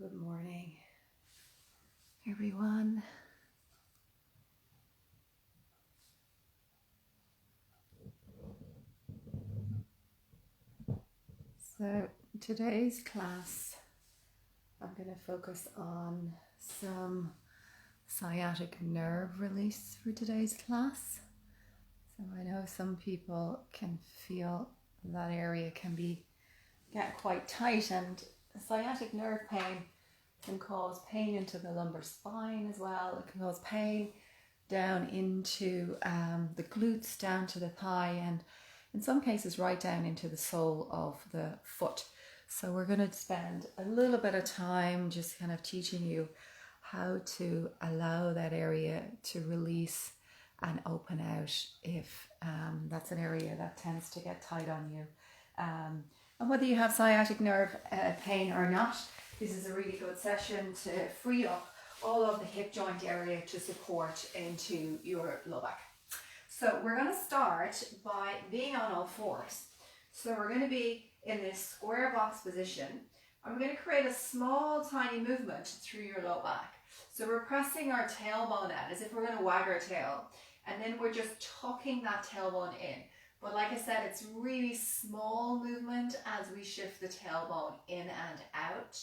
Good morning, everyone. So today's class, I'm going to focus on some sciatic nerve release for today's class. So I know some people can feel that area can get quite tight, and sciatic nerve pain can cause pain into the lumbar spine as well. It can cause pain down into the glutes, down to the thigh, and in some cases right down into the sole of the foot. So we're going to spend a little bit of time just kind of teaching you how to allow that area to release and open out if that's an area that tends to get tight on you. And whether you have sciatic nerve pain or not, this is a really good session to free up all of the hip joint area to support into your low back. So we're going to start by being on all fours. So we're going to be in this square box position. I'm going to create a small tiny movement through your low back. So we're pressing our tailbone out as if we're going to wag our tail, and then we're just tucking that tailbone in. But like I said, it's really small movement as we shift the tailbone in and out.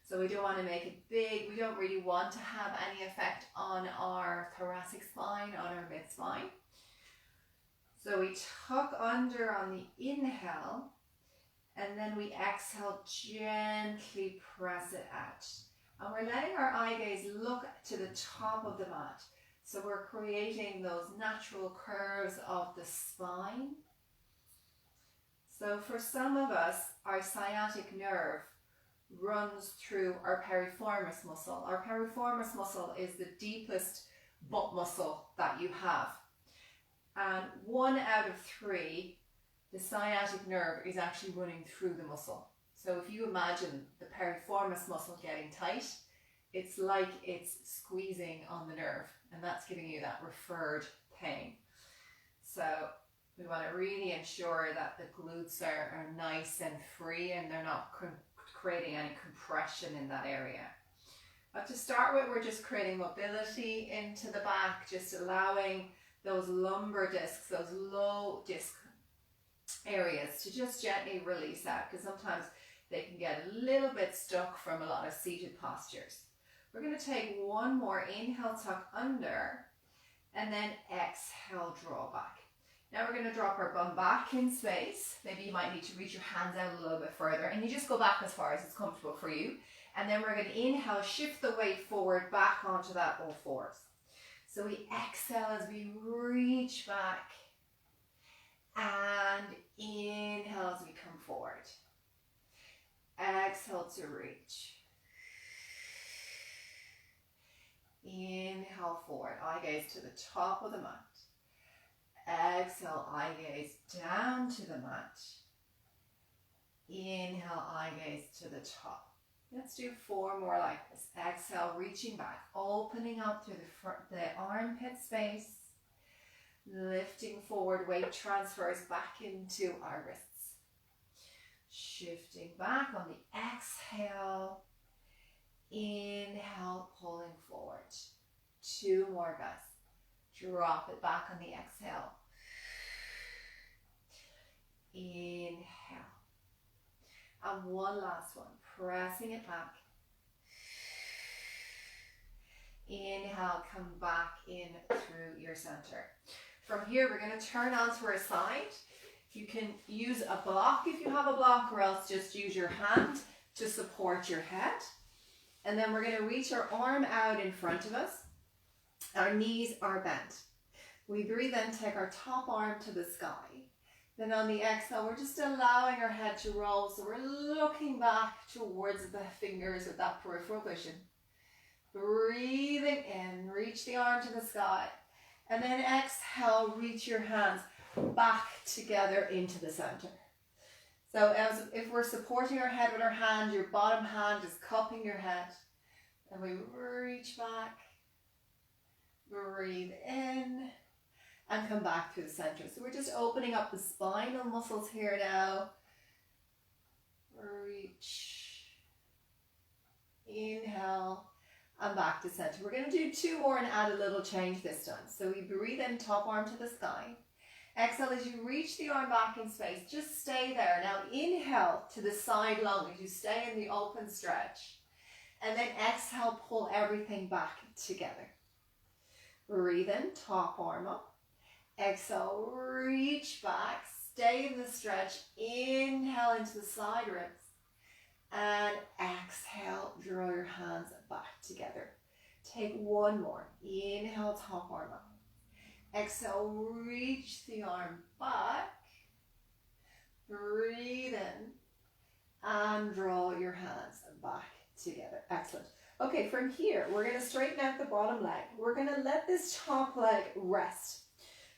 So we don't want to make it big. We don't really want to have any effect on our thoracic spine, on our mid spine. So we tuck under on the inhale, and then we exhale, gently press it out. And we're letting our eye gaze look to the top of the mat. So we're creating those natural curves of the spine. So for some of us, our sciatic nerve runs through our piriformis muscle. Our piriformis muscle is the deepest butt muscle that you have. And 1 out of 3, the sciatic nerve is actually running through the muscle. So if you imagine the piriformis muscle getting tight, it's like it's squeezing on the nerve, and that's giving you that referred pain. So we want to really ensure that the glutes are nice and free and they're not creating any compression in that area. But to start with, we're just creating mobility into the back, just allowing those lumbar discs, those low disc areas to just gently release out, because sometimes they can get a little bit stuck from a lot of seated postures. We're going to take one more inhale, tuck under, and then exhale, draw back. Now we're going to drop our bum back in space. Maybe you might need to reach your hands out a little bit further, and you just go back as far as it's comfortable for you. And then we're going to inhale, shift the weight forward back onto that all fours. So we exhale as we reach back, and inhale as we come forward. Exhale to reach. Inhale forward, eye gaze to the top of the mat. Exhale, eye gaze down to the mat. Inhale, eye gaze to the top. Let's do 4 more like this. Exhale, reaching back, opening up through the armpit space. Lifting forward, weight transfers back into our wrists. Shifting back on the exhale. Inhale, pulling forward. 2 more, guys. Drop it back on the exhale. Inhale. And one last one. Pressing it back. Inhale, come back in through your center. From here, we're going to turn onto our side. You can use a block if you have a block, or else just use your hand to support your head. And then we're going to reach our arm out in front of us. Our knees are bent. We breathe in, take our top arm to the sky. Then on the exhale, we're just allowing our head to roll. So we're looking back towards the fingers with that peripheral vision. Breathing in, reach the arm to the sky. And then exhale, reach your hands back together into the center. So if we're supporting our head with our hand, your bottom hand is cupping your head. And we reach back, breathe in, and come back to the center. So we're just opening up the spinal muscles here now. Reach. and back to center. We're going to do 2 more and add a little change this time. So we breathe in, top arm to the sky. Exhale as you reach the arm back in space. Just stay there. Now inhale to the side lunge as you stay in the open stretch. And then exhale, pull everything back together. Breathe in, top arm up. Exhale, reach back. Stay in the stretch. Inhale into the side ribs. And exhale, draw your hands back together. Take 1 more. Inhale, top arm up. Exhale, reach the arm back. Breathe in and draw your hands back together. Excellent. Okay, from here, we're going to straighten out the bottom leg. We're going to let this top leg rest.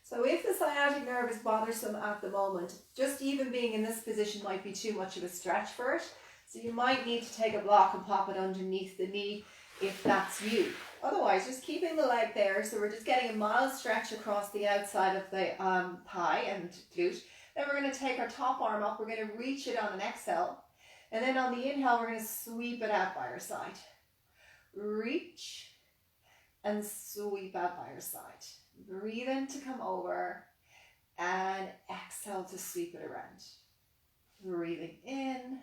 So if the sciatic nerve is bothersome at the moment, just even being in this position might be too much of a stretch for it. So you might need to take a block and pop it underneath the knee if that's you. Otherwise, just keeping the leg there. So we're just getting a mild stretch across the outside of the thigh and glute. Then we're going to take our top arm up. We're going to reach it on an exhale. And then on the inhale, we're going to sweep it out by our side. Reach and sweep out by your side. Breathe in to come over and exhale to sweep it around. Breathing in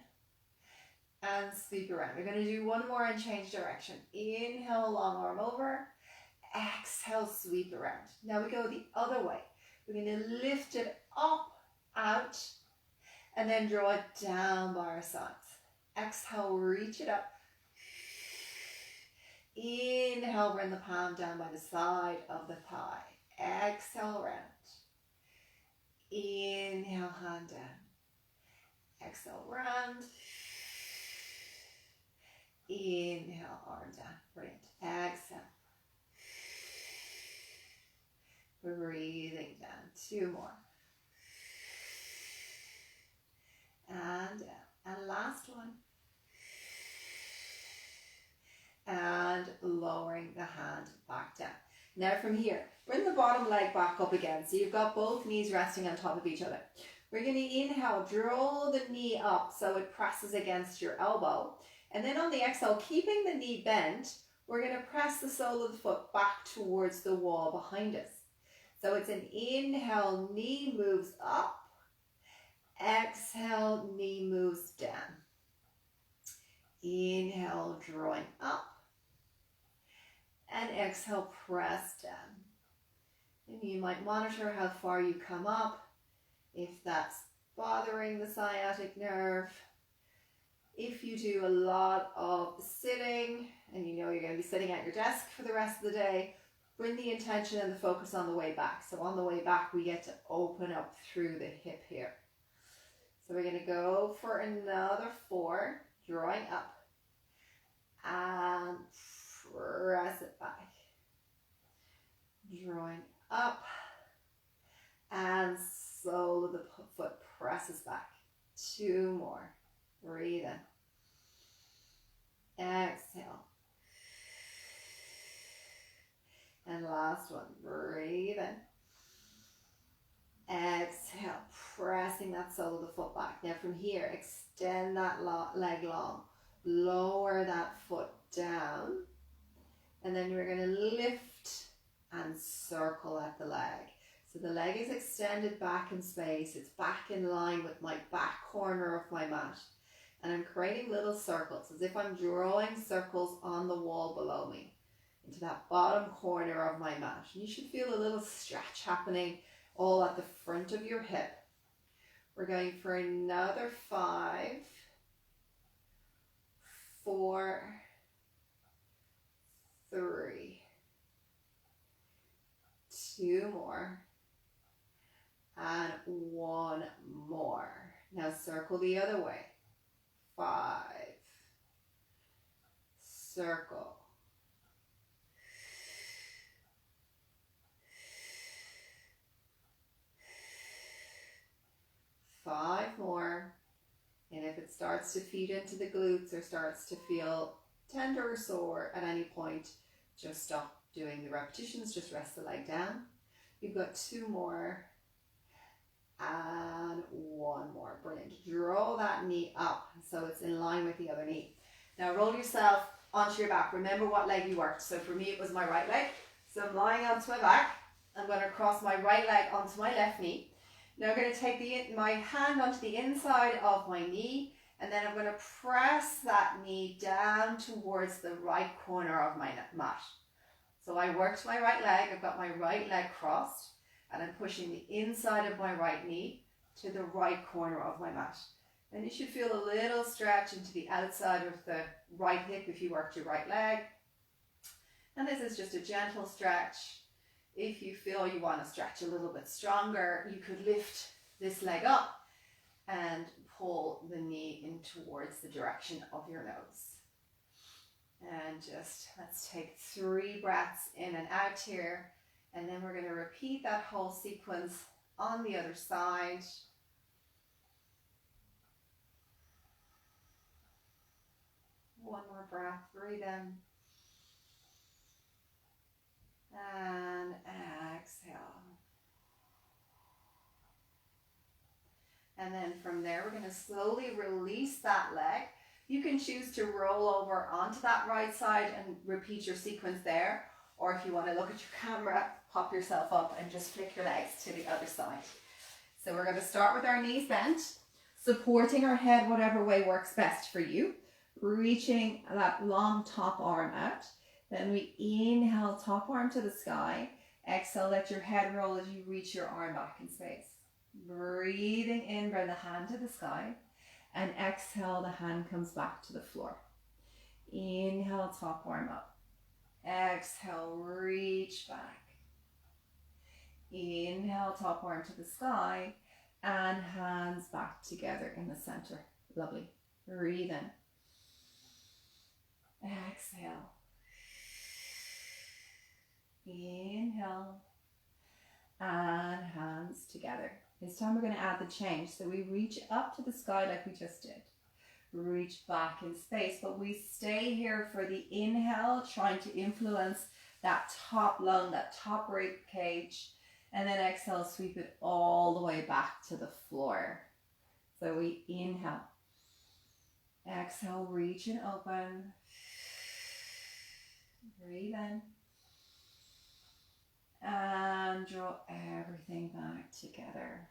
and sweep around. We're going to do 1 more and change direction. Inhale, long arm over. Exhale, sweep around. Now we go the other way. We're going to lift it up, out, and then draw it down by our sides. Exhale, reach it up. Inhale, bring the palm down by the side of the thigh. Exhale, round. Inhale, hand down. Exhale, round. Inhale, arm down. Brilliant. Exhale. Breathing down. 2 more. And down. And last one. And lowering the hand back down. Now from here, bring the bottom leg back up again. So you've got both knees resting on top of each other. We're going to inhale, draw the knee up so it presses against your elbow. And then on the exhale, keeping the knee bent, we're going to press the sole of the foot back towards the wall behind us. So it's an inhale, knee moves up. Exhale, knee moves down. Inhale, drawing up. And exhale, press down. And you might monitor how far you come up, if that's bothering the sciatic nerve. If you do a lot of sitting and you know you're going to be sitting at your desk for the rest of the day, bring the intention and the focus on the way back. So on the way back, we get to open up through the hip here. So we're going to go for another 4, drawing up and press it back. Drawing up and sole of the foot presses back. 2 more. Breathe in. Exhale. And last one. Breathe in. Exhale. Pressing that sole of the foot back. Now from here, extend that leg long. Lower that foot down. And then you're going to lift and circle at the leg. So the leg is extended back in space. It's back in line with my back corner of my mat. And I'm creating little circles as if I'm drawing circles on the wall below me into that bottom corner of my mat. And you should feel a little stretch happening all at the front of your hip. We're going for another 5, 4, 3, 2 more, and 1 more. Now circle the other way. 5, circle, 5 more, and if it starts to feed into the glutes or starts to feel tender or sore at any point, just stop doing the repetitions, just rest the leg down. You've got 2 more and 1 more. Brilliant. Draw that knee up so it's in line with the other knee. Now roll yourself onto your back. Remember what leg you worked. So for me, it was my right leg. So I'm lying onto my back. I'm going to cross my right leg onto my left knee. Now I'm going to take my hand onto the inside of my knee, and then I'm going to press that knee down towards the right corner of my mat. So I worked my right leg, I've got my right leg crossed, and I'm pushing the inside of my right knee to the right corner of my mat. And you should feel a little stretch into the outside of the right hip if you worked your right leg. And this is just a gentle stretch. If you feel you want to stretch a little bit stronger, you could lift this leg up and pull the knee in towards the direction of your nose. And just let's take 3 breaths in and out here. And then we're going to repeat that whole sequence on the other side. One more breath, breathe in. And exhale. And then from there, we're going to slowly release that leg. You can choose to roll over onto that right side and repeat your sequence there. Or if you want to look at your camera, pop yourself up and just flick your legs to the other side. So we're going to start with our knees bent, supporting our head whatever way works best for you. Reaching that long top arm out. Then we inhale, top arm to the sky. Exhale, let your head roll as you reach your arm back in space. Breathing in, bring the hand to the sky. And exhale, the hand comes back to the floor. Inhale, top arm up. Exhale, reach back. Inhale, top arm to the sky. And hands back together in the center. Lovely. Breathe in. Exhale. Inhale. And hands together. This time we're going to add the change. So we reach up to the sky like we just did. Reach back in space, but we stay here for the inhale, trying to influence that top lung, that top rib cage. And then exhale, sweep it all the way back to the floor. So we inhale. Exhale, reach and open. Breathe in. And draw everything back together.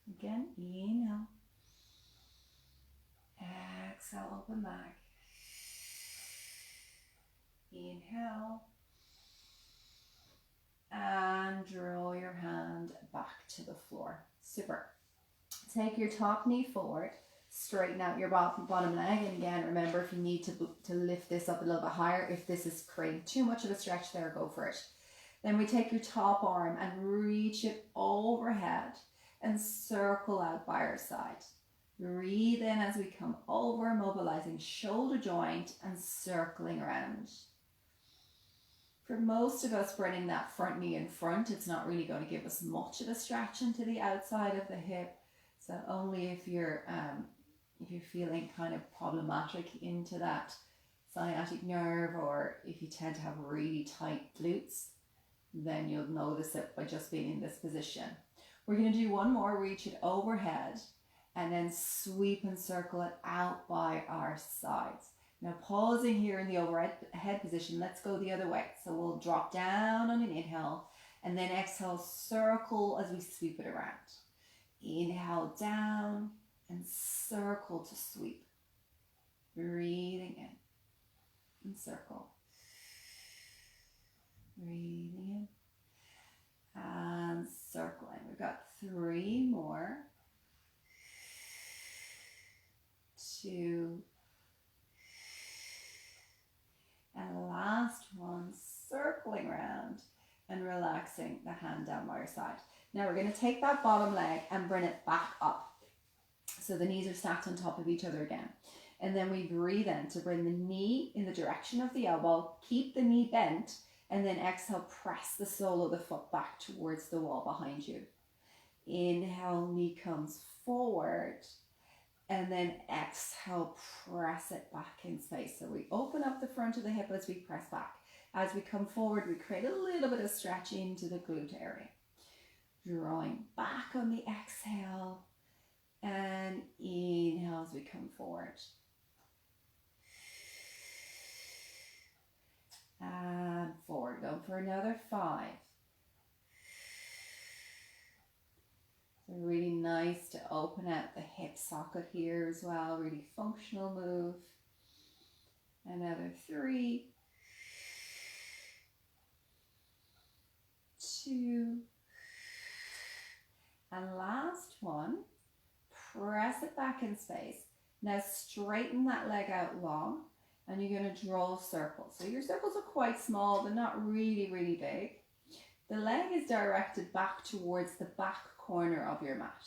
Again, inhale. Exhale, open back. Inhale. And draw your hand back to the floor. Super. Take your top knee forward. Straighten out your bottom leg. And again, remember, if you need to lift this up a little bit higher, if this is creating too much of a stretch there, go for it. Then we take your top arm and reach it overhead and circle out by our side. Breathe in as we come over, mobilizing shoulder joint and circling around. For most of us, bringing that front knee in front, it's not really going to give us much of a stretch into the outside of the hip. So only if you're feeling kind of problematic into that sciatic nerve, or if you tend to have really tight glutes, then you'll notice it by just being in this position. We're going to do one more, reach it overhead, and then sweep and circle it out by our sides. Now pausing here in the overhead position, let's go the other way. So we'll drop down on an inhale, and then exhale, circle as we sweep it around. Inhale down and circle to sweep. Breathing in and circle. Breathing in and circling. We've got 3 more. 2. And last one, circling around and relaxing the hand down by your side. Now we're going to take that bottom leg and bring it back up. So the knees are stacked on top of each other again. And then we breathe in to bring the knee in the direction of the elbow, keep the knee bent, and then exhale, press the sole of the foot back towards the wall behind you. Inhale, knee comes forward, and then exhale, press it back in space. So we open up the front of the hip as we press back. As we come forward, we create a little bit of stretch into the glute area. Drawing back on the exhale, and inhale as we come forward. for another 5. So really nice to open out the hip socket here as well, really functional move. Another 3, 2, and last one. Press it back in space. Now straighten that leg out long, and you're going to draw circles. So your circles are quite small, they're not really, really big. The leg is directed back towards the back corner of your mat.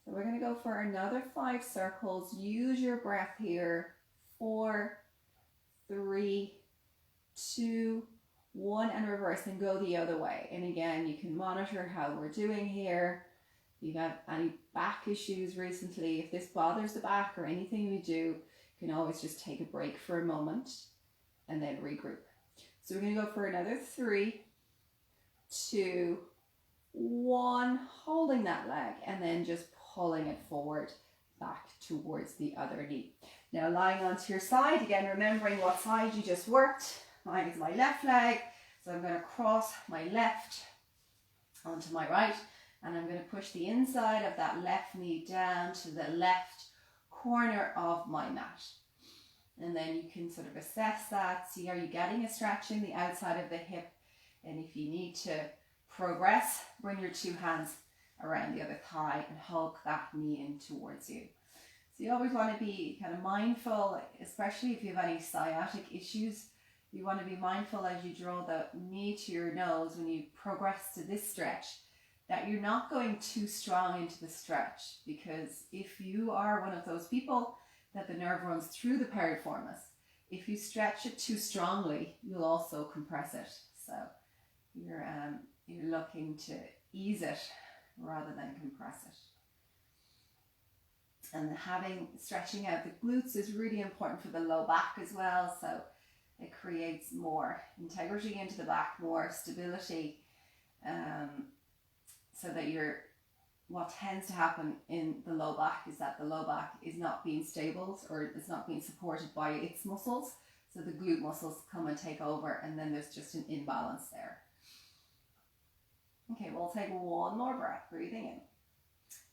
So we're going to go for another 5 circles. Use your breath here. 4, 3, 2, 1, and reverse, and go the other way. And again, you can monitor how we're doing here. If you have any back issues recently, if this bothers the back or anything we do, you can always just take a break for a moment and then regroup. So we're going to go for another 3, 2, 1, holding that leg and then just pulling it forward back towards the other knee. Now lying onto your side, again remembering what side you just worked. Mine is my left leg, so I'm going to cross my left onto my right, and I'm going to push the inside of that left knee down to the left corner of my mat. And then you can sort of assess that, see, are you getting a stretch in the outside of the hip? And if you need to progress, bring your 2 hands around the other thigh and hug that knee in towards you. So you always want to be kind of mindful, especially if you have any sciatic issues. You want to be mindful as you draw the knee to your nose when you progress to this stretch, that you're not going too strong into the stretch, because if you are one of those people that the nerve runs through the piriformis, if you stretch it too strongly, you'll also compress it. So you're looking to ease it rather than compress it. And stretching out the glutes is really important for the low back as well. So it creates more integrity into the back, more stability. So that what tends to happen in the low back is that the low back is not being stable, or it's not being supported by its muscles. So the glute muscles come and take over, and then there's just an imbalance there. Okay, we'll take one more breath, breathing in.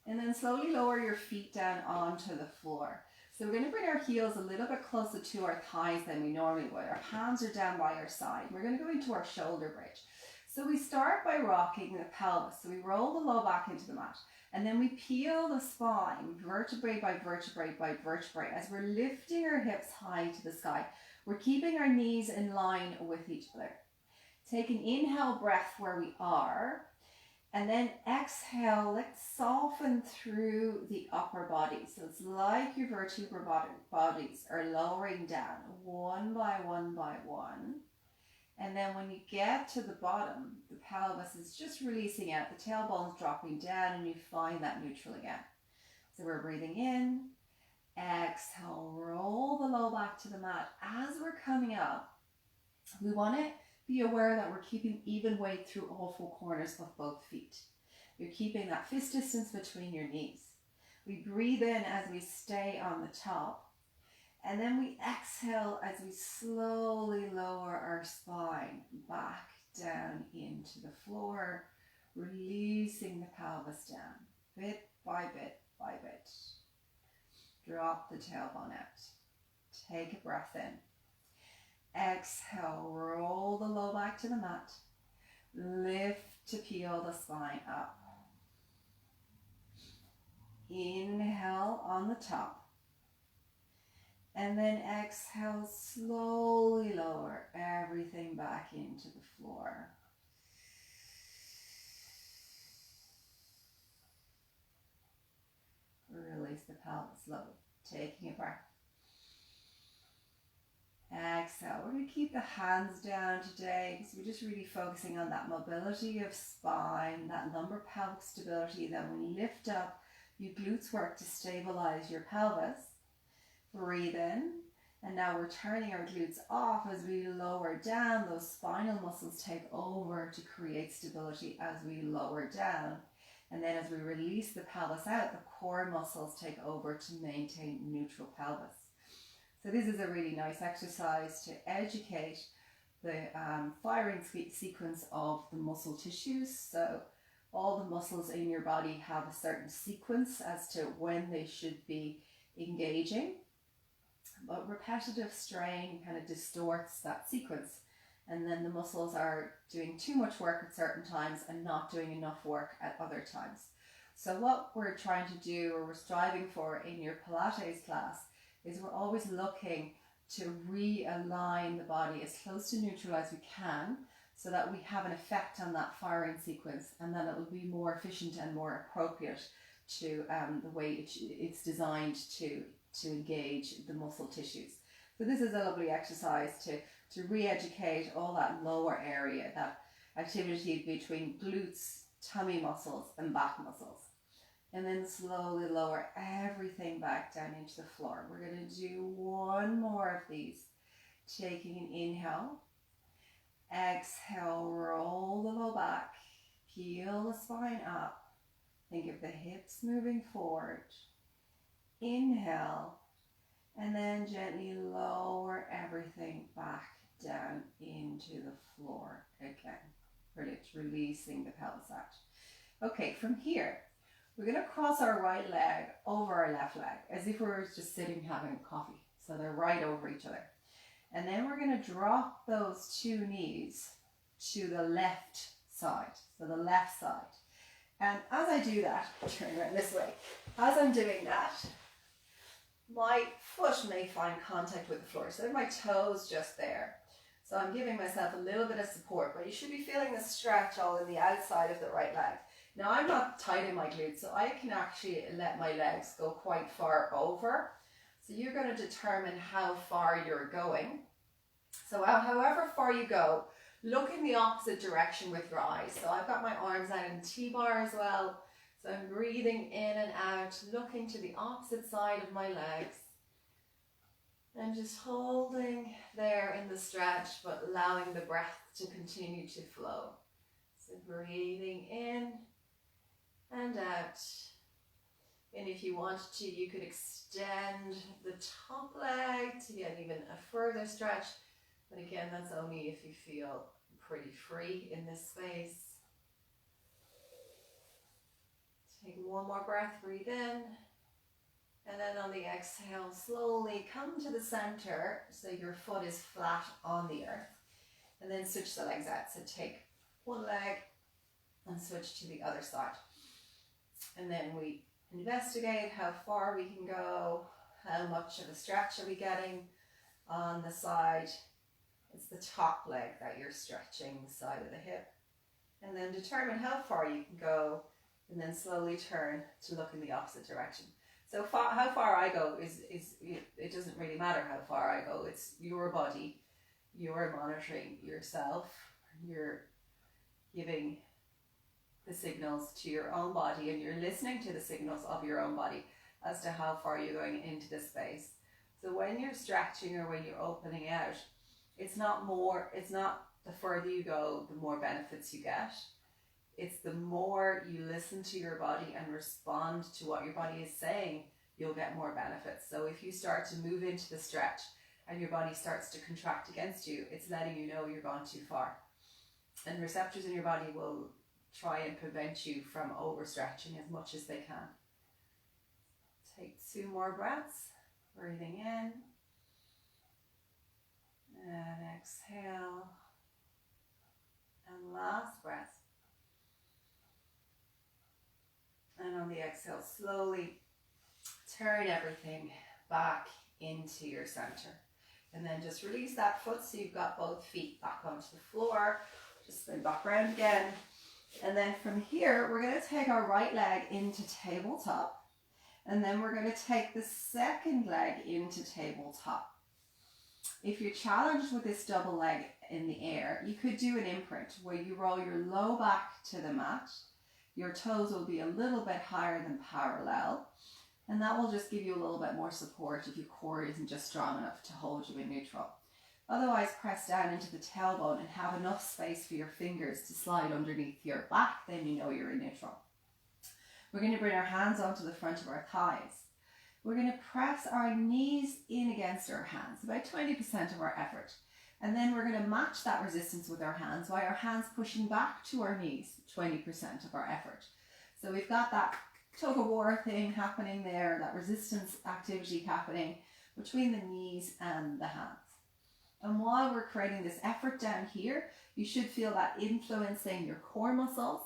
And then slowly lower your feet down onto the floor. So we're going to bring our heels a little bit closer to our thighs than we normally would. Our hands are down by our side. We're going to go into our shoulder bridge. So we start by rocking the pelvis. So we roll the low back into the mat, and then we peel the spine vertebrae by vertebrae by vertebrae as we're lifting our hips high to the sky. We're keeping our knees in line with each other. Take an inhale breath where we are, and then exhale. Let's soften through the upper body. So it's like your vertebral bodies are lowering down one by one by one. And then when you get to the bottom, the pelvis is just releasing out, the tailbone's dropping down, and you find that neutral again. So we're breathing in, exhale, roll the low back to the mat. As we're coming up, we want to be aware that we're keeping even weight through all 4 corners of both feet. You're keeping that fist distance between your knees. We breathe in as we stay on the top. And then we exhale as we slowly lower our spine back down into the floor, releasing the pelvis down, bit by bit by bit. Drop the tailbone out. Take a breath in. Exhale, roll the low back to the mat. Lift to peel the spine up. Inhale on the top. And then exhale, slowly lower everything back into the floor. Release the pelvis slowly, taking a breath. Exhale. We're going to keep the hands down today because we're just really focusing on that mobility of spine, that lumbar pelvic stability. Then when you lift up, your glutes work to stabilize your pelvis. Breathe in, and now we're turning our glutes off as we lower down. Those spinal muscles take over to create stability as we lower down. And then as we release the pelvis out, the core muscles take over to maintain neutral pelvis. So this is a really nice exercise to educate firing sequence of the muscle tissues. So all the muscles in your body have a certain sequence as to when they should be engaging, but repetitive strain kind of distorts that sequence, and then the muscles are doing too much work at certain times and not doing enough work at other times. So what we're trying to do, or we're striving for in your Pilates class, is we're always looking to realign the body as close to neutral as we can, so that we have an effect on that firing sequence, and that it will be more efficient and more appropriate to the way it's designed to engage the muscle tissues. So this is a lovely exercise to re-educate all that lower area, that activity between glutes, tummy muscles and back muscles. And then slowly lower everything back down into the floor. We're going to do one more of these. Taking an inhale. Exhale, roll the low back. Peel the spine up. Think of the hips moving forward. Inhale. And then gently lower everything back down into the floor again. Brilliant. Releasing the pelvis out. Okay, from here, we're going to cross our right leg over our left leg, as if we were just sitting having coffee. So they're right over each other. And then we're going to drop those two knees to the left side. So the left side. And as I do that, turn around this way. As I'm doing that, my foot may find contact with the floor. So my toes just there. So I'm giving myself a little bit of support, but you should be feeling the stretch all in the outside of the right leg. Now I'm not tight in my glutes, so I can actually let my legs go quite far over. So you're going to determine how far you're going. So however far you go, look in the opposite direction with your eyes. So I've got my arms out in T-bar as well. So I'm breathing in and out, looking to the opposite side of my legs. And just holding there in the stretch, but allowing the breath to continue to flow. So breathing in and out. And if you wanted to, you could extend the top leg to get even a further stretch. But again, that's only if you feel pretty free in this space. Take one more breath, breathe in. And then on the exhale, slowly come to the center so your foot is flat on the earth. And then switch the legs out. So take one leg and switch to the other side. And then we investigate how far we can go, how much of a stretch are we getting on the side. It's the top leg that you're stretching, the side of the hip. And then determine how far you can go, and then slowly turn to look in the opposite direction. So how far I go is it doesn't really matter how far I go. It's your body. You're monitoring yourself. You're giving the signals to your own body, and you're listening to the signals of your own body as to how far you're going into the space. So when you're stretching or when you're opening out, it's not the further you go, the more benefits you get. It's the more you listen to your body and respond to what your body is saying, you'll get more benefits. So if you start to move into the stretch and your body starts to contract against you, it's letting you know you're gone too far. And receptors in your body will try and prevent you from overstretching as much as they can. Take 2 more breaths, breathing in and exhale, and last breath. And on the exhale, slowly turn everything back into your center. And then just release that foot so you've got both feet back onto the floor. Just spin back around again. And then from here, we're going to take our right leg into tabletop. And then we're going to take the second leg into tabletop. If you're challenged with this double leg in the air, you could do an imprint where you roll your low back to the mat. Your toes will be a little bit higher than parallel. And that will just give you a little bit more support if your core isn't just strong enough to hold you in neutral. Otherwise, press down into the tailbone and have enough space for your fingers to slide underneath your back, then you know you're in neutral. We're going to bring our hands onto the front of our thighs. We're going to press our knees in against our hands, about 20% of our effort. And then we're going to match that resistance with our hands while our hands pushing back to our knees, 20% of our effort. So we've got that tug of war thing happening there, that resistance activity happening between the knees and the hands. And while we're creating this effort down here, you should feel that influencing your core muscles.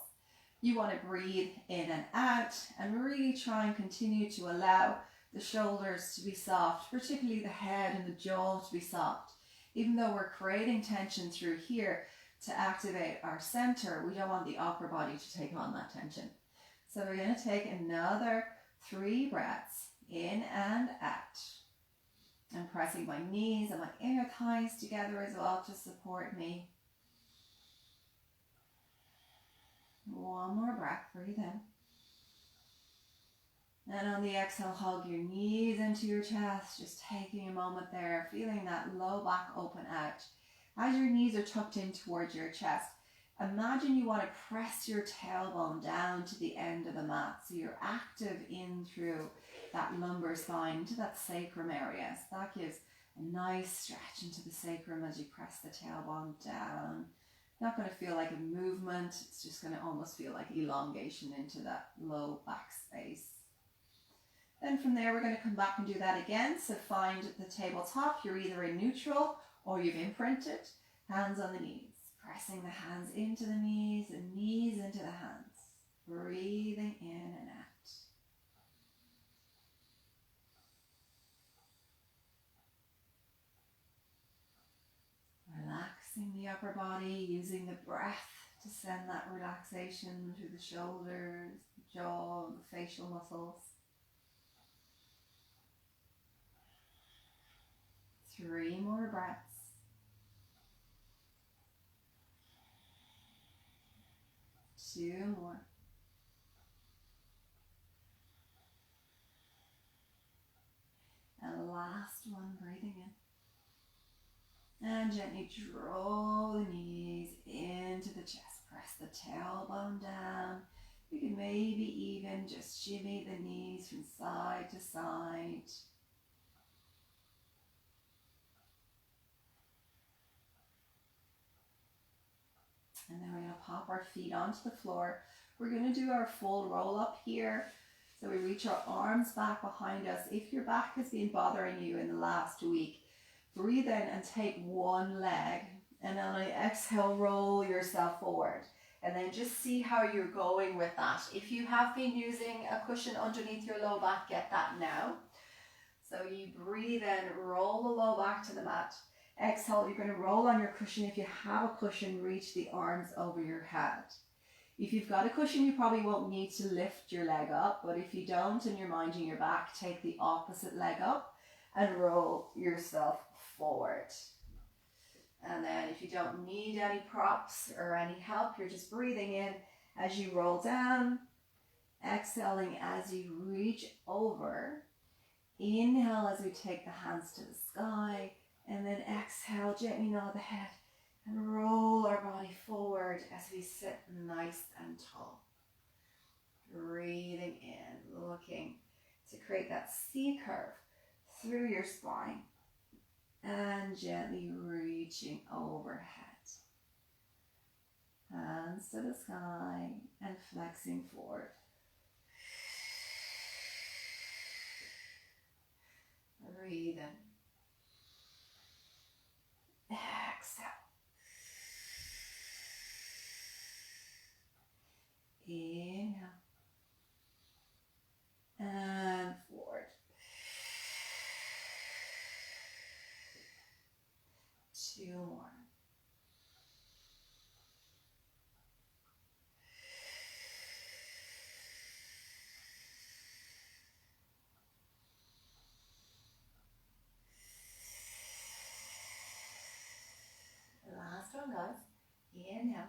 You want to breathe in and out and really try and continue to allow the shoulders to be soft, particularly the head and the jaw to be soft. Even though we're creating tension through here to activate our center, we don't want the upper body to take on that tension. So we're going to take another 3 breaths in and out. I'm pressing my knees and my inner thighs together as well to support me. One more breath, breathe in. And on the exhale, hug your knees into your chest, just taking a moment there, feeling that low back open out. As your knees are tucked in towards your chest, imagine you want to press your tailbone down to the end of the mat. So you're active in through that lumbar spine to that sacrum area. So that gives a nice stretch into the sacrum as you press the tailbone down. Not going to feel like a movement. It's just going to almost feel like elongation into that low back space. Then from there, we're going to come back and do that again. So find the tabletop. You're either in neutral or you've imprinted. Hands on the knees. Pressing the hands into the knees and knees into the hands. Breathing in and out. Relaxing the upper body, using the breath to send that relaxation through the shoulders, the jaw, the facial muscles. 3 more breaths. Two more. And last one, breathing in. And gently draw the knees into the chest. Press the tailbone down. You can maybe even just shimmy the knees from side to side. And then we're going to pop our feet onto the floor. We're going to do our full roll up here. So we reach our arms back behind us. If your back has been bothering you in the last week, breathe in and take one leg. And then on the exhale, roll yourself forward. And then just see how you're going with that. If you have been using a cushion underneath your low back, get that now. So you breathe in, roll the low back to the mat. Exhale, you're going to roll on your cushion. If you have a cushion, reach the arms over your head. If you've got a cushion, you probably won't need to lift your leg up, but if you don't and you're minding your back, take the opposite leg up and roll yourself forward. And then if you don't need any props or any help, you're just breathing in as you roll down, exhaling as you reach over. Inhale as we take the hands to the sky. And then exhale, gently nod the head and roll our body forward as we sit nice and tall. Breathing in, looking to create that C curve through your spine and gently reaching overhead. Hands to the sky and flexing forward. Breathe in. Exhale. Inhale. And forward. 2 more. Last one, guys. Inhale.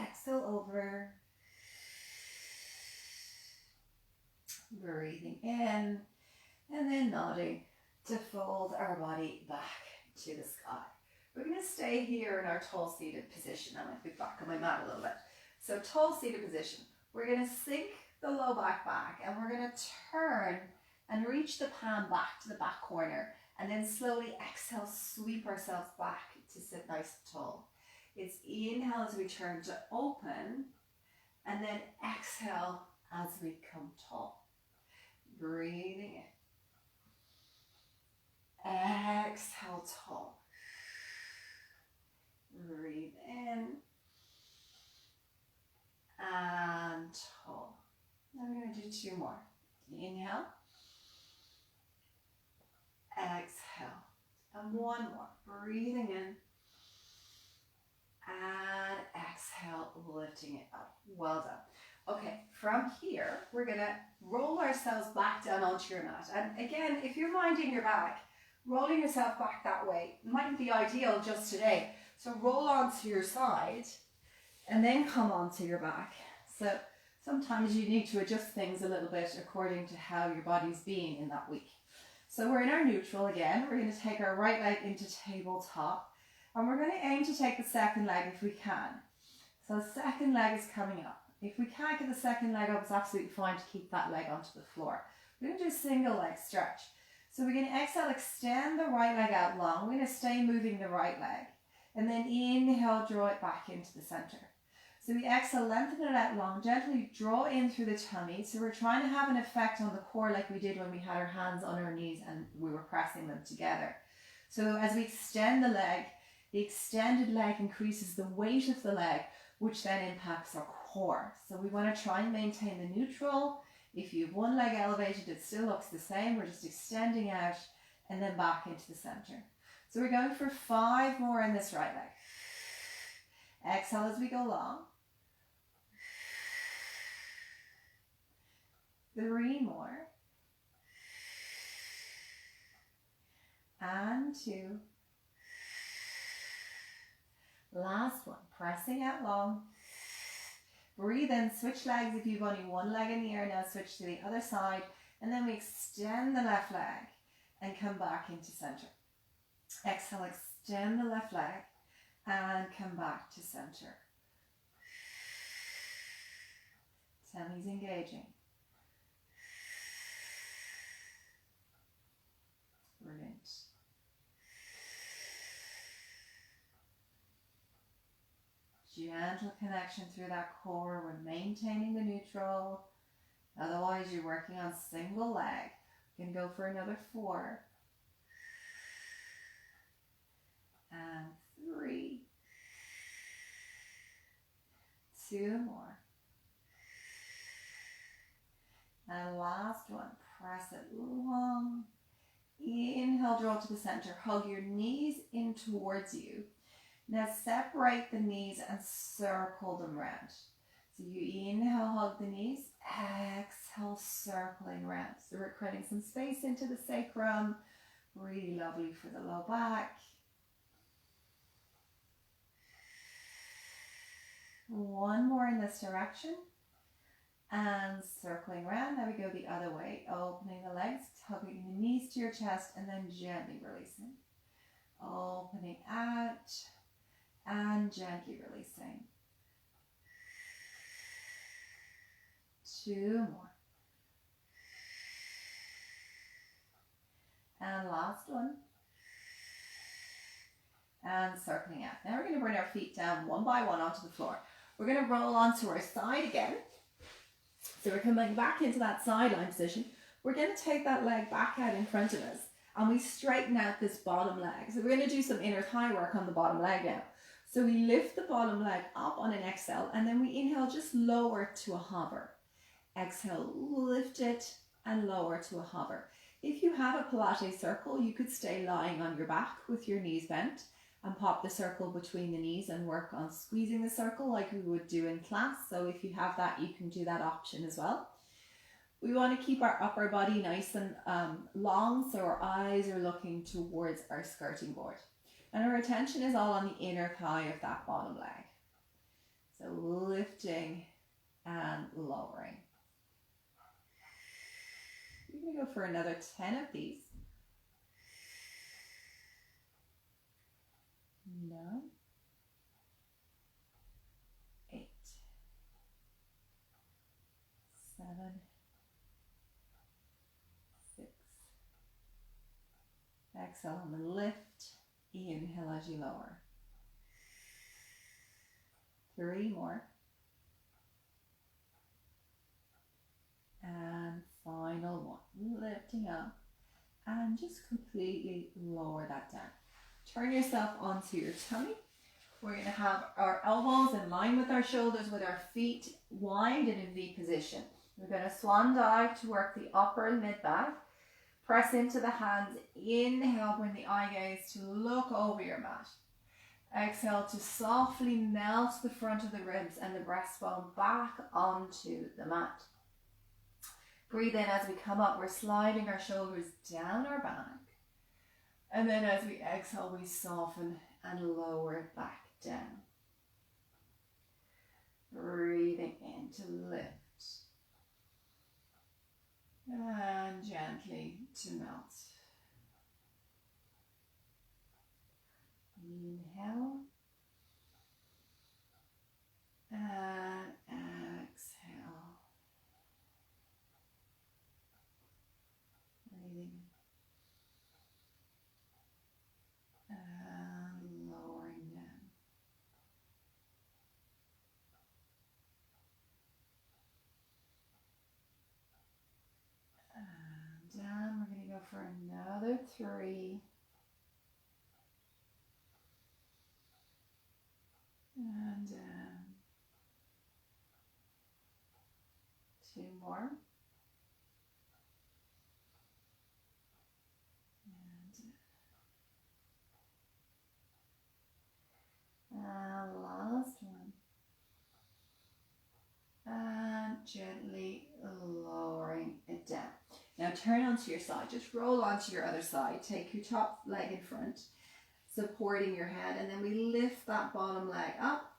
Exhale over. Breathing in. And then nodding to fold our body back to the sky. We're going to stay here in our tall seated position. I might be back on my mat a little bit. So tall seated position. We're going to sink the low back and we're going to turn and reach the palm back to the back corner And then slowly exhale, sweep ourselves back to sit nice and tall. It's inhale as we turn to open, and then exhale as we come tall. Breathing in. Exhale, tall. Breathe in. And tall. Now we're going to do 2 more. Inhale. Exhale. And 1 more. Breathing in. And exhale, lifting it up. Well done. Okay, from here, we're going to roll ourselves back down onto your mat. And again, if you're minding your back, rolling yourself back that way mightn't be ideal just today. So roll onto your side and then come onto your back. So sometimes you need to adjust things a little bit according to how your body's being in that week. So we're in our neutral again. We're going to take our right leg into tabletop, and we're going to aim to take the second leg if we can. So the second leg is coming up. If we can't get the second leg up, it's absolutely fine to keep that leg onto the floor. We're going to do a single leg stretch. So we're going to exhale, extend the right leg out long. We're going to stay moving the right leg. And then inhale, draw it back into the center. So we exhale, lengthen it out long, gently draw in through the tummy. So we're trying to have an effect on the core like we did when we had our hands on our knees and we were pressing them together. So as we extend the leg, the extended leg increases the weight of the leg, which then impacts our core. So we want to try and maintain the neutral. If you have one leg elevated, it still looks the same. We're just extending out and then back into the center. So we're going for 5 more in this right leg. Exhale as we go long. 3 more. And 2. Last one. Pressing out long. Breathe in. Switch legs if you've only one leg in the air. Now switch to the other side. And then we extend the left leg and come back into center. Exhale, extend the left leg and come back to center. Tummy's engaging. Brilliant. Gentle connection through that core. We're maintaining the neutral. Otherwise, you're working on single leg. You can go for another 4. And 3. 2 more. And last one. Press it long. Inhale, draw to the center. Hug your knees in towards you. Now separate the knees and circle them round. So you inhale, hug the knees. Exhale, circling round. So we're creating some space into the sacrum. Really lovely for the low back. 1 more in this direction. And circling around. Now we go the other way. Opening the legs, hugging the knees to your chest, and then gently releasing. Opening out and gently releasing. 2 more. And last one. And circling out. Now we're going to bring our feet down one by one onto the floor. We're going to roll onto our side again. So we're coming back into that sideline position. We're going to take that leg back out in front of us and we straighten out this bottom leg. So we're going to do some inner thigh work on the bottom leg now. So we lift the bottom leg up on an exhale and then we inhale, just lower to a hover. Exhale, lift it and lower to a hover. If you have a Pilates circle, you could stay lying on your back with your knees bent and pop the circle between the knees and work on squeezing the circle like we would do in class. So if you have that, you can do that option as well. We want to keep our upper body nice and long, so our eyes are looking towards our skirting board. And our attention is all on the inner thigh of that bottom leg. So lifting and lowering. We're going to go for another 10 of these. 9, 8, 7, 6. Exhale on the lift. Inhale as you lower. 3 more. And final one. Lifting up. And just completely lower that down. Turn yourself onto your tummy. We're going to have our elbows in line with our shoulders, with our feet wide in a V position. We're going to swan dive to work the upper and mid back. Press into the hands. Inhale, bring the eye gaze to look over your mat. Exhale to softly melt the front of the ribs and the breastbone back onto the mat. Breathe in as we come up. We're sliding our shoulders down our back. And then as we exhale, we soften and lower it back down. Breathing in to lift. And gently to melt. Inhale. And exhale. Breathing. And lowering down. And down. We're going to go for another 3. And down. 2 more. And last one. And gently lowering it down. Now turn onto your side. Just roll onto your other side. Take your top leg in front, supporting your head, and then we lift that bottom leg up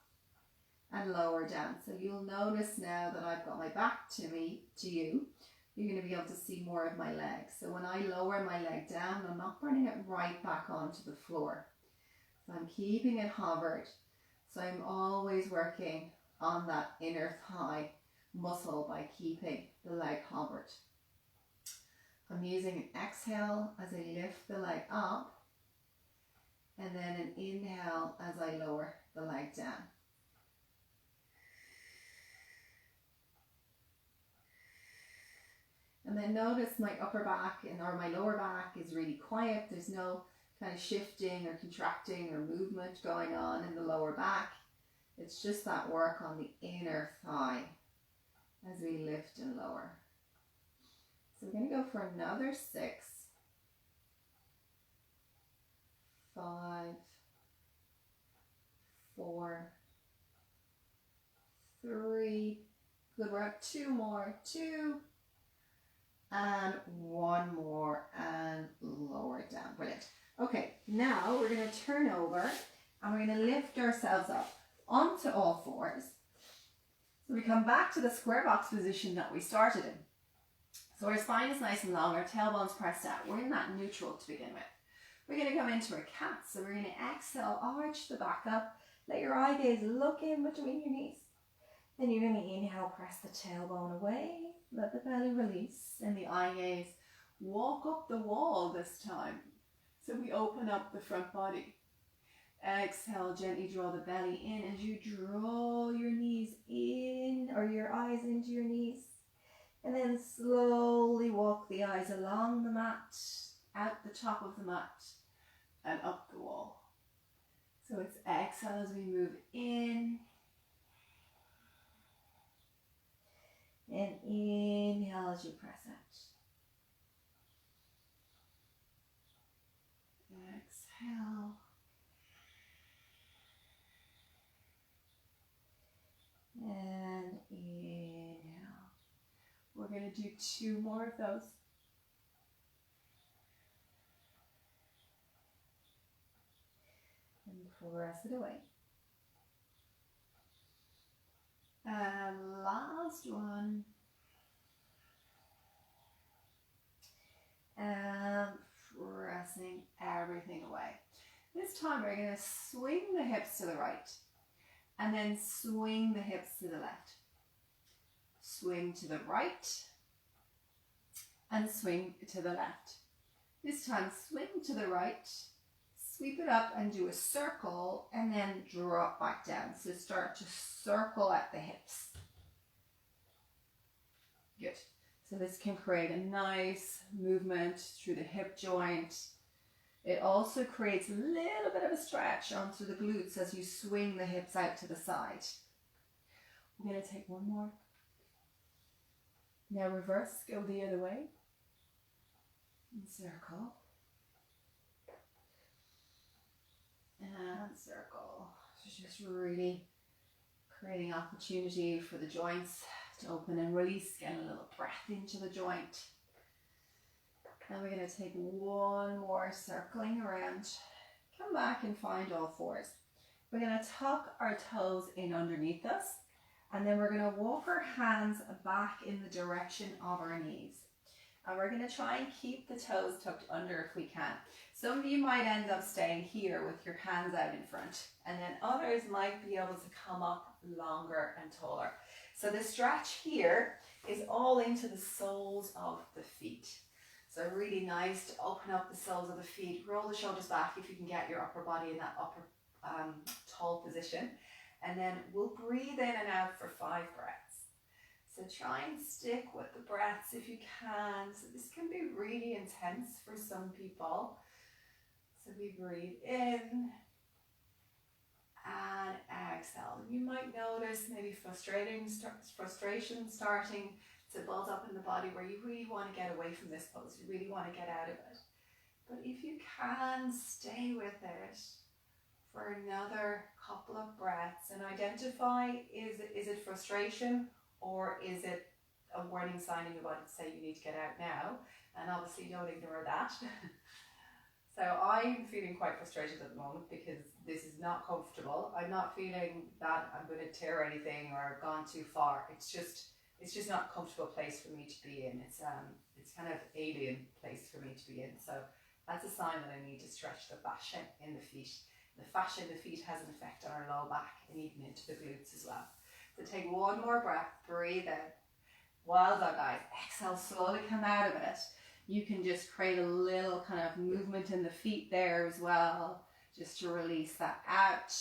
and lower down. So you'll notice now that I've got my back to you. You're going to be able to see more of my legs. So when I lower my leg down, I'm not bringing it right back onto the floor. So I'm keeping it hovered. So I'm always working on that inner thigh muscle by keeping the leg hovered. I'm using an exhale as I lift the leg up, and then an inhale as I lower the leg down. And then notice my upper back or my lower back is really quiet. There's no kind of shifting or contracting or movement going on in the lower back. It's just that work on the inner thigh as we lift and lower. So we're going to go for another 6, 5, 4, 3, good work, 2 more, 2, and 1 more, and lower it down. Brilliant. Okay, now we're going to turn over and we're going to lift ourselves up onto all fours. So we come back to the square box position that we started in. So our spine is nice and long, our tailbone's pressed out. We're in that neutral to begin with. We're going to come into a cat. So we're going to exhale, arch the back up, let your eye gaze look in between your knees. Then you're going to inhale, press the tailbone away, let the belly release, and the eye gaze walk up the wall this time. So we open up the front body. Exhale, gently draw the belly in as you draw your knees in, or your eyes into your knees. And then slowly walk the eyes along the mat, out the top of the mat, and up the wall. So it's exhale as we move in. And inhale as you press out. Exhale. And inhale. We're going to do 2 more of those. And press it away. And last one. And pressing everything away. This time we're going to swing the hips to the right. And then swing the hips to the left. Swing to the right. And swing to the left. This time swing to the right, sweep it up and do a circle and then drop back down. So start to circle at the hips. Good. So this can create a nice movement through the hip joint. It also creates a little bit of a stretch onto the glutes as you swing the hips out to the side. We're going to take one more. Now reverse, go the other way. And circle. And circle. So just really creating opportunity for the joints to open and release, get a little breath into the joint. Now we're going to take one more circling around. Come back and find all fours. We're going to tuck our toes in underneath us, and then we're going to walk our hands back in the direction of our knees. And we're going to try and keep the toes tucked under if we can. Some of you might end up staying here with your hands out in front, and then others might be able to come up longer and taller. So the stretch here is all into the soles of the feet. So really nice to open up the soles of the feet, roll the shoulders back if you can get your upper body in that upper tall position. And then we'll breathe in and out for 5 breaths. So try and stick with the breaths if you can. So this can be really intense for some people. So we breathe in and exhale. You might notice maybe frustration starting to build up in the body where you really want to get away from this pose. You really want to get out of it. But if you can, stay with it for another couple of breaths and identify, is it frustration or is it a warning sign in your body to say you need to get out now? And obviously don't ignore that. So I'm feeling quite frustrated at the moment because this is not comfortable. I'm not feeling that I'm going to tear anything or I've gone too far. It's just not a comfortable place for me to be in. It's kind of alien place for me to be in. So that's a sign that I need to stretch the fascia in the feet. The fascia in the feet has an effect on our low back and even into the glutes as well. So take one more breath, breathe in. Well done, guys. Exhale, slowly come out of it. You can just create a little kind of movement in the feet there as well, just to release that out.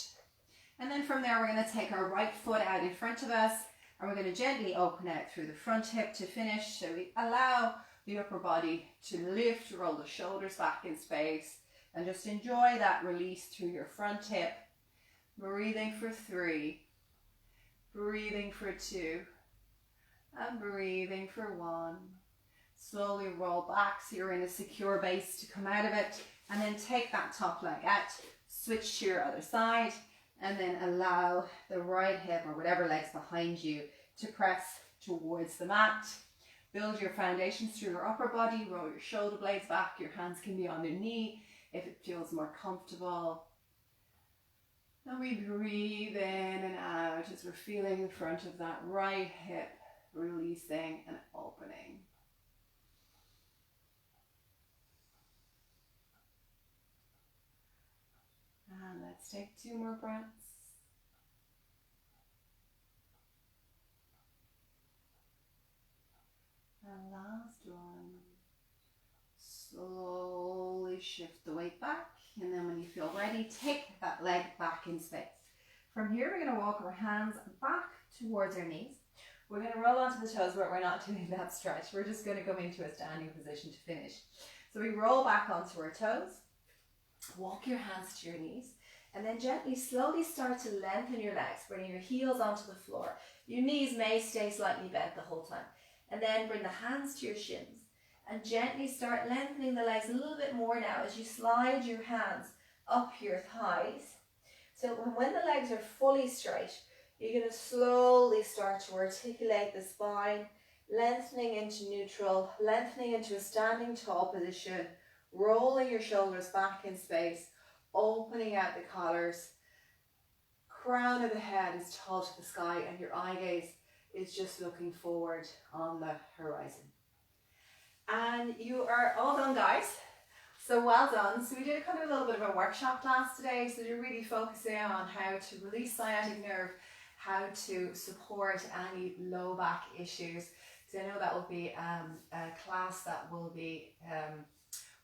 And then from there, we're going to take our right foot out in front of us, and we're going to gently open out through the front hip to finish. So we allow the upper body to lift, roll the shoulders back in space, and just enjoy that release through your front hip. Breathing for 3, breathing for 2, and breathing for 1. Slowly roll back so you're in a secure base to come out of it, and then take that top leg out, switch to your other side, and then allow the right hip or whatever leg's behind you to press towards the mat. Build your foundations through your upper body, roll your shoulder blades back, your hands can be on your knee if it feels more comfortable. And we breathe in and out as we're feeling the front of that right hip releasing and opening. And let's take 2 more breaths. And last one. Slowly shift the weight back. And then when you feel ready, take that leg back in space. From here, we're going to walk our hands back towards our knees. We're going to roll onto the toes, but we're not doing that stretch. We're just going to come into a standing position to finish. So we roll back onto our toes. Walk your hands to your knees, and then gently, slowly start to lengthen your legs, bringing your heels onto the floor. Your knees may stay slightly bent the whole time. And then bring the hands to your shins, and gently start lengthening the legs a little bit more now as you slide your hands up your thighs. So when the legs are fully straight, you're going to slowly start to articulate the spine, lengthening into neutral, lengthening into a standing tall position, rolling your shoulders back in space, opening out the collars. Crown of the head is tall to the sky and your eye gaze is just looking forward on the horizon. And you are all done, guys. So well done. So we did kind of a little bit of a workshop class today. So you're really focusing on how to release sciatic nerve, how to support any low back issues. So I know that will be a class that will be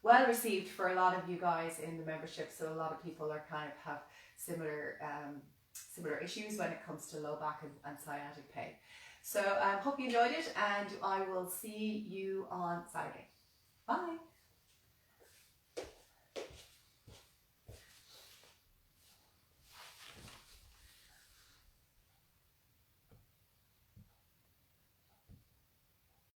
well received for a lot of you guys in the membership. So a lot of people are kind of have similar issues when it comes to low back and sciatic pain. So I hope you enjoyed it, and I will see you on Saturday. Bye.